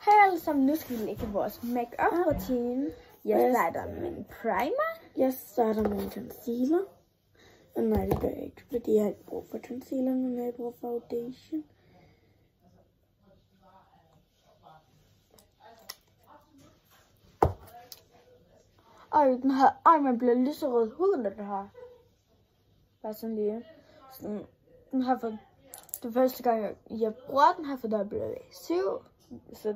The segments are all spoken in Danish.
Hej alle sammen, nu skal vi lægge vores make-up rutine. Jeg starter med en primer. Jeg starter med en concealer. Og nej, det gør jeg ikke, fordi jeg har ikke brug for concealer, når jeg bruger foundation. Man bliver lyserød hud, når det har. Bare sådan lige. Sådan, den har fået, det første gang, jeg bruger den, har fået W7. Så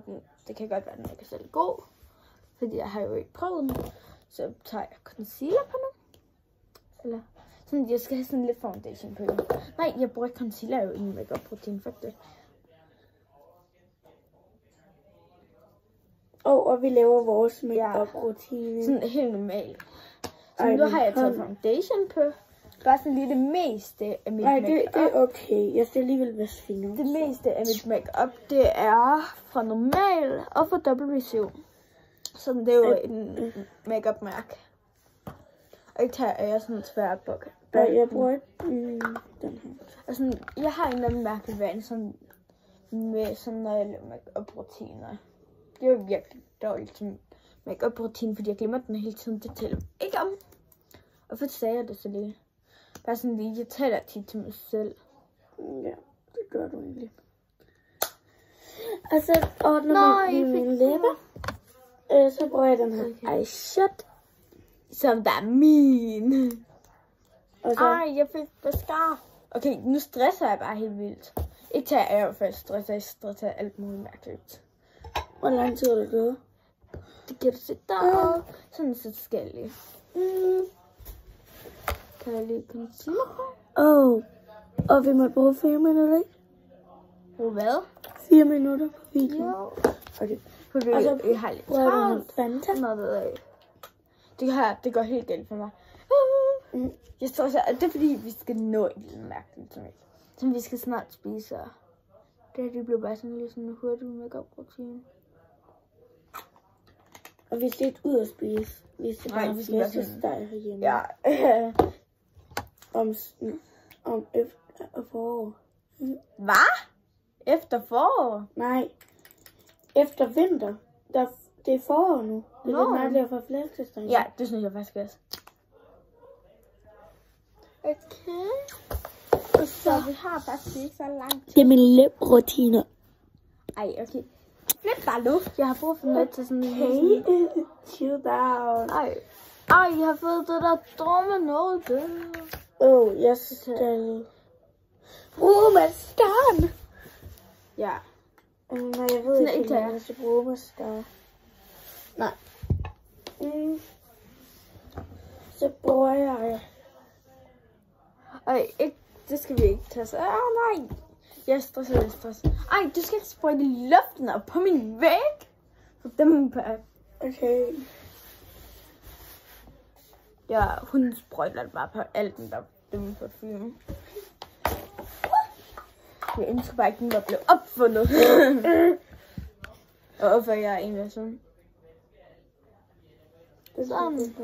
det kan godt være, den ikke er selv god. Fordi jeg har jo ikke prøvet den. Så tager jeg concealer på nu. Eller sådan, jeg skal have sådan lidt foundation på den. Nej, jeg bruger ikke concealer jo i min make-up rutine, faktisk. Og vi laver vores make-up rutine. Sådan helt normalt. Så nu har jeg taget foundation på. Bare sådan lige det meste af mit make-up. Nej, det er okay. Jeg skal alligevel vaske fingre. Det meste af mit make-up, det er fra normal og fra W7. Så det er jo en make-up mærke. Og ikke tager jeg sådan en tvær buk. Jeg bruger den her. Altså, jeg har en eller anden mærkelig vane sådan, med sådan, når jeg laver make-up rutiner. Det er jo virkelig dårligt som make-up rutine, fordi jeg glemmer den hele tiden. Det tæller ikke om. Og så sagde jeg det så lige. Bare sådan lige, jeg taler tit til mig selv. Ja, det gør du egentlig. Og så ordner jeg mine læber. Så bruger jeg den her eyeshadow. Som der er min. Og så... Ej, jeg fik mascara. Okay, nu stresser jeg bare helt vildt. Ikke tager jeg jo først stresser, jeg stresser alt muligt mærkeligt. Hvor lang tid er det gået? Det kan du se der. Sådan så forskellige. Kan jeg lige concealer på? Og vi må bruge 4 minutter, ikke? På hvad? 4 minutter på videoen. Jo. Okay. Fordi Og så jeg har lidt prøver du travlt. Fanta. Det går helt galt for mig. Jeg stresser, det er fordi, vi skal nå et lille mærkeligt til mig. Som vi skal snart spise. Det bliver bare sådan lidt sådan en hurtig make-up rutine. Og vi skal ikke ud og spise. Vi skal bare flæskesteg herhjemme. Ja. om efter forår. Hvad? Efter forår? Nej. Efter vinter. Det er forår nu. Det er lidt mærkeligt at få flæskesteg. Ja, det synes jeg faktisk også. Okay. Og så vi har faktisk så langt. Det er mine læbrutiner. Ej, okay. Flip bare luft. Jeg har brug for noget til sådan en hey. Chill down. Ej, jeg har fået det der dumme noget der. Jeg skal bruge mascara. Ja. Nej, jeg ved ikke, om jeg skal bruge mascara. Nej. Så bruger jeg... Ej, ikke, det skal vi ikke tage så. Nej. Jeg stresser. Ej, du skal ikke sprøjte luften op på min væg. For dem på. Okay. Ja, hun sprøjter bare på alt den der dumme parfume. Jeg ønsker bare ikke, den der blev opfundet. Og hvorfor jeg er egentlig sådan. Sådan.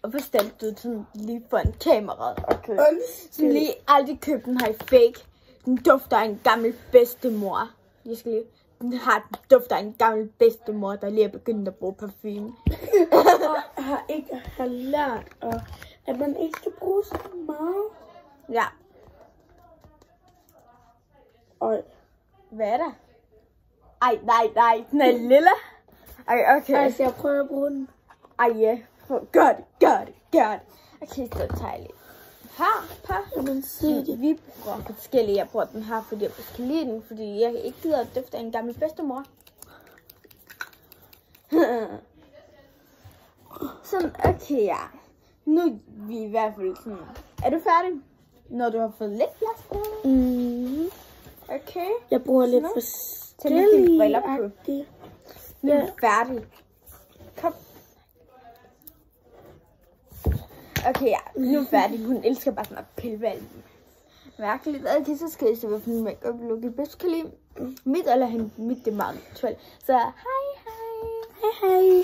Og hvor stemte du sådan lige for en kamera? Okay. Sådan lige aldrig købt den her fake. Den dufter af en gammel bedstemor. Jeg skal lige. Den dufter af en gammel bedstemor, der lige er begyndt at bruge parfume. Og har lært, at man ikke skal bruge så meget. Ja. Hvad er der? Ej, nej, den er lille. Ej, okay. Altså, jeg prøver at bruge den. Ej, ja. Gør det. Okay, så tager jeg lige. Her. Vi bruger forskellige. Jeg bruger den her, fordi jeg skal lide den, fordi jeg ikke gider at dufte af en gammel bedstemor. Sådan, okay, ja. Nu er vi i hvert fald sådan. Er du færdig? Når du har fået lidt plads på? Okay. Jeg bruger lidt forskellige. briller på. Nu er færdig. Kom. Okay, ja. Nu er færdig. Hun elsker bare sådan at pille ved alt. Mærkeligt. Okay, så skal jeg se, hvorfor min make-up look I bedst kan lide. Mit eller hende. Mit, det er meget aktuelt. Så hej. Hej.